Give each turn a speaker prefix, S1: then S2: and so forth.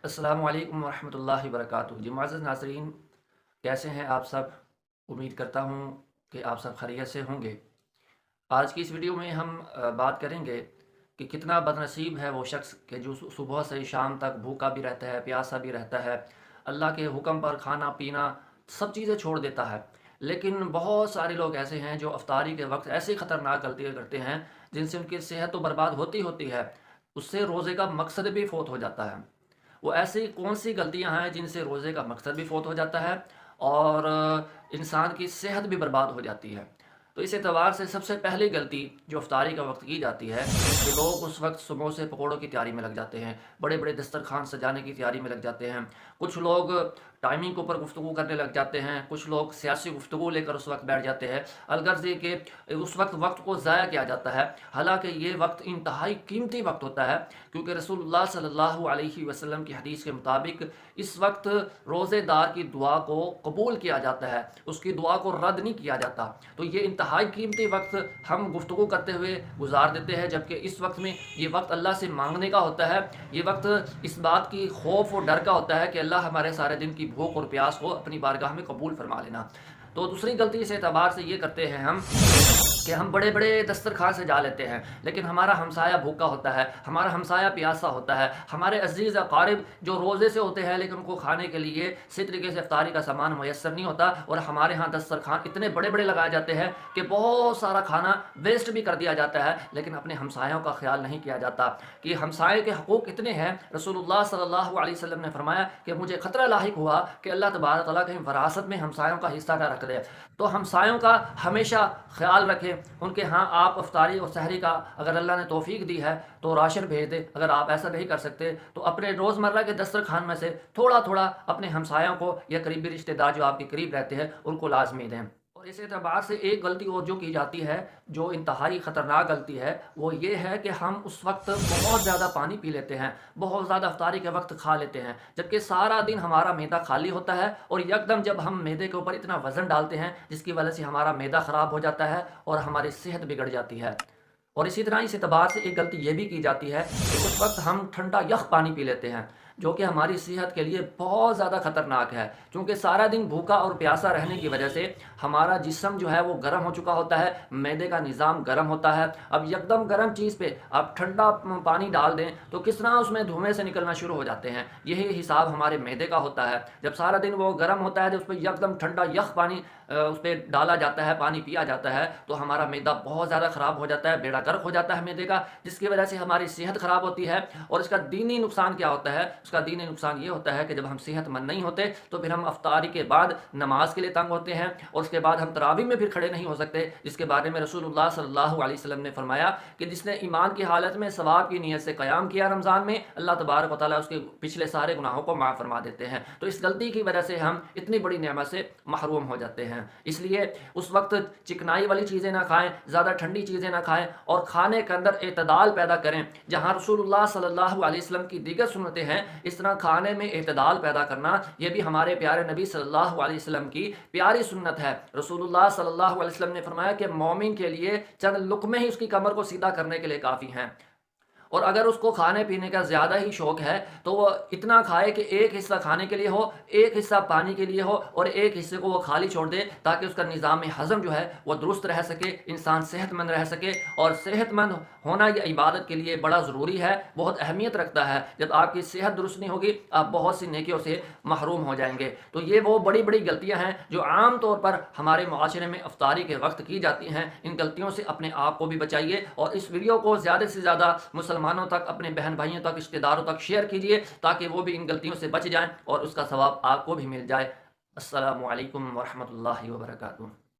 S1: السلام علیکم ورحمۃ اللہ وبرکاتہ۔ جی معزز ناظرین، کیسے ہیں آپ سب؟ امید کرتا ہوں کہ آپ سب خیریت سے ہوں گے۔ آج کی اس ویڈیو میں ہم بات کریں گے کہ کتنا بد نصیب ہے وہ شخص کہ جو صبح سے شام تک بھوکا بھی رہتا ہے، پیاسا بھی رہتا ہے، اللہ کے حکم پر کھانا پینا سب چیزیں چھوڑ دیتا ہے، لیکن بہت سارے لوگ ایسے ہیں جو افطاری کے وقت ایسی خطرناک غلطیاں کرتے ہیں جن سے ان کی صحت تو برباد ہوتی ہے، اس سے روزے کا مقصد بھی فوت ہو جاتا ہے۔ وہ ایسی کون سی غلطیاں ہیں جن سے روزے کا مقصد بھی فوت ہو جاتا ہے اور انسان کی صحت بھی برباد ہو جاتی ہے؟ تو اس اعتبار سے سب سے پہلی غلطی جو افطاری کا وقت کی جاتی ہے کہ لوگ اس وقت سموسے پکوڑوں کی تیاری میں لگ جاتے ہیں، بڑے بڑے دسترخوان سجانے کی تیاری میں لگ جاتے ہیں، کچھ لوگ ٹائمنگ کے اوپر گفتگو کرنے لگ جاتے ہیں، کچھ لوگ سیاسی گفتگو لے کر اس وقت بیٹھ جاتے ہیں، الغرض یہ کہ اس وقت کو ضائع کیا جاتا ہے، حالانکہ یہ وقت انتہائی قیمتی وقت ہوتا ہے، کیونکہ رسول اللہ صلی اللہ علیہ وسلم کی حدیث کے مطابق اس وقت روزے دار کی دعا کو قبول کیا جاتا ہے، اس کی دعا کو رد نہیں کیا جاتا۔ تو یہ انتہائی قیمتی وقت ہم گفتگو کرتے ہوئے گزار دیتے ہیں، جبکہ اس وقت میں یہ وقت اللہ سے مانگنے کا ہوتا ہے، یہ وقت اس بات کی خوف اور ڈر کا ہوتا ہے کہ اللہ ہمارے سارے دن کی بھوک اور پیاس کو اپنی بارگاہ میں قبول فرما لینا۔ تو دوسری غلطی اس اعتبار سے یہ کرتے ہیں ہم کہ ہم بڑے بڑے دسترخوان سے جا لیتے ہیں، لیکن ہمارا ہمسایہ بھوکا ہوتا ہے، ہمارا ہمسایہ پیاسا ہوتا ہے، ہمارے عزیز اقارب جو روزے سے ہوتے ہیں لیکن ان کو کھانے کے لیے صحیح طریقے سے افطاری کا سامان میسر نہیں ہوتا، اور ہمارے ہاں دسترخوان اتنے بڑے بڑے لگائے جاتے ہیں کہ بہت سارا کھانا ویسٹ بھی کر دیا جاتا ہے، لیکن اپنے ہمسایوں کا خیال نہیں کیا جاتا کہ ہمسائے کے حقوق اتنے ہیں۔ رسول اللہ صلی اللہ علیہ وسلم نے فرمایا کہ مجھے خطرہ لاحق ہوا کہ اللہ تبارک تعالیٰ کہیں وراثت میں ہمسایوں کا حصہ نہ رکھ دے، تو ہمسایوں کا ہمیشہ خیال رکھیں، ان کے ہاں آپ افطاری اور سحری کا اگر اللہ نے توفیق دی ہے تو راشن بھیج دیں، اگر آپ ایسا نہیں کر سکتے تو اپنے روزمرہ کے دسترخوان میں سے تھوڑا تھوڑا اپنے ہمسایوں کو یا قریبی رشتہ دار جو آپ کے قریب رہتے ہیں ان کو لازمی دیں۔ اور اس اعتبار سے ایک غلطی اور جو کی جاتی ہے جو انتہائی خطرناک غلطی ہے وہ یہ ہے کہ ہم اس وقت بہت زیادہ پانی پی لیتے ہیں، بہت زیادہ افطاری کے وقت کھا لیتے ہیں، جبکہ سارا دن ہمارا معدہ خالی ہوتا ہے، اور یکدم جب ہم معدے کے اوپر اتنا وزن ڈالتے ہیں جس کی وجہ سے ہمارا معدہ خراب ہو جاتا ہے اور ہماری صحت بگڑ جاتی ہے۔ اور اسی طرح اس اعتبار سے ایک غلطی یہ بھی کی جاتی ہے کہ اس وقت ہم ٹھنڈا یخ پانی پی لیتے ہیں، جو کہ ہماری صحت کے لیے بہت زیادہ خطرناک ہے، کیونکہ سارا دن بھوکا اور پیاسا رہنے کی وجہ سے ہمارا جسم جو ہے وہ گرم ہو چکا ہوتا ہے، معدے کا نظام گرم ہوتا ہے۔ اب یکدم گرم چیز پہ آپ ٹھنڈا پانی ڈال دیں تو کس طرح اس میں دھوئیں سے نکلنا شروع ہو جاتے ہیں، یہی حساب ہمارے معدے کا ہوتا ہے۔ جب سارا دن وہ گرم ہوتا ہے تو اس پہ یکدم ٹھنڈا یخ پانی اس پہ ڈالا جاتا ہے، پانی پیا جاتا ہے، تو ہمارا معدہ بہت زیادہ خراب ہو جاتا ہے، بیڑا غرق ہو جاتا ہے معدے کا، جس کی وجہ سے ہماری صحت خراب ہوتی ہے۔ اور اس کا دینی نقصان کیا ہوتا ہے؟ اس کا دینی نقصان یہ ہوتا ہے کہ جب ہم صحت مند نہیں ہوتے تو پھر ہم افطاری کے بعد نماز کے لیے تنگ ہوتے ہیں، اور اس کے بعد ہم تراویح میں پھر کھڑے نہیں ہو سکتے، جس کے بارے میں رسول اللہ صلی اللہ علیہ وسلم نے فرمایا کہ جس نے ایمان کی حالت میں ثواب کی نیت سے قیام کیا رمضان میں، اللہ تبارک و تعالیٰ اس کے پچھلے سارے گناہوں کو معاف فرما دیتے ہیں۔ تو اس غلطی کی وجہ سے ہم اتنی بڑی نعمت سے محروم ہو جاتے ہیں، اس لیے اس وقت چکنائی والی چیزیں نہ کھائیں، زیادہ ٹھنڈی چیزیں نہ کھائیں، اور کھانے کے اندر اعتدال پیدا کریں۔ جہاں رسول اللہ صلی اللہ علیہ وسلم کی دیگر سنتیں ہیں، اس طرح کھانے میں اعتدال پیدا کرنا یہ بھی ہمارے پیارے نبی صلی اللہ علیہ وسلم کی پیاری سنت ہے۔ رسول اللہ صلی اللہ علیہ وسلم نے فرمایا کہ مومن کے لیے چند لقمے ہی اس کی کمر کو سیدھا کرنے کے لیے کافی ہیں، اور اگر اس کو کھانے پینے کا زیادہ ہی شوق ہے تو وہ اتنا کھائے کہ ایک حصہ کھانے کے لیے ہو، ایک حصہ پانی کے لیے ہو، اور ایک حصے کو وہ خالی چھوڑ دے، تاکہ اس کا نظام ہضم جو ہے وہ درست رہ سکے، انسان صحت مند رہ سکے۔ اور صحت مند ہونا یہ عبادت کے لیے بڑا ضروری ہے، بہت اہمیت رکھتا ہے۔ جب آپ کی صحت درست نہیں ہوگی آپ بہت سی نیکیوں سے محروم ہو جائیں گے۔ تو یہ وہ بڑی بڑی غلطیاں ہیں جو عام طور پر ہمارے معاشرے میں افطاری کے وقت کی جاتی ہیں، ان غلطیوں سے اپنے آپ کو بھی بچائیے، اور اس ویڈیو کو زیادہ سے زیادہ مسلمانوں تک، اپنے بہن بھائیوں تک، رشتہ داروں تک شیئر کیجیے تاکہ وہ بھی ان غلطیوں سے بچ جائیں اور اس کا ثواب آپ کو بھی مل جائے۔ السلام علیکم ورحمۃ اللہ وبرکاتہ۔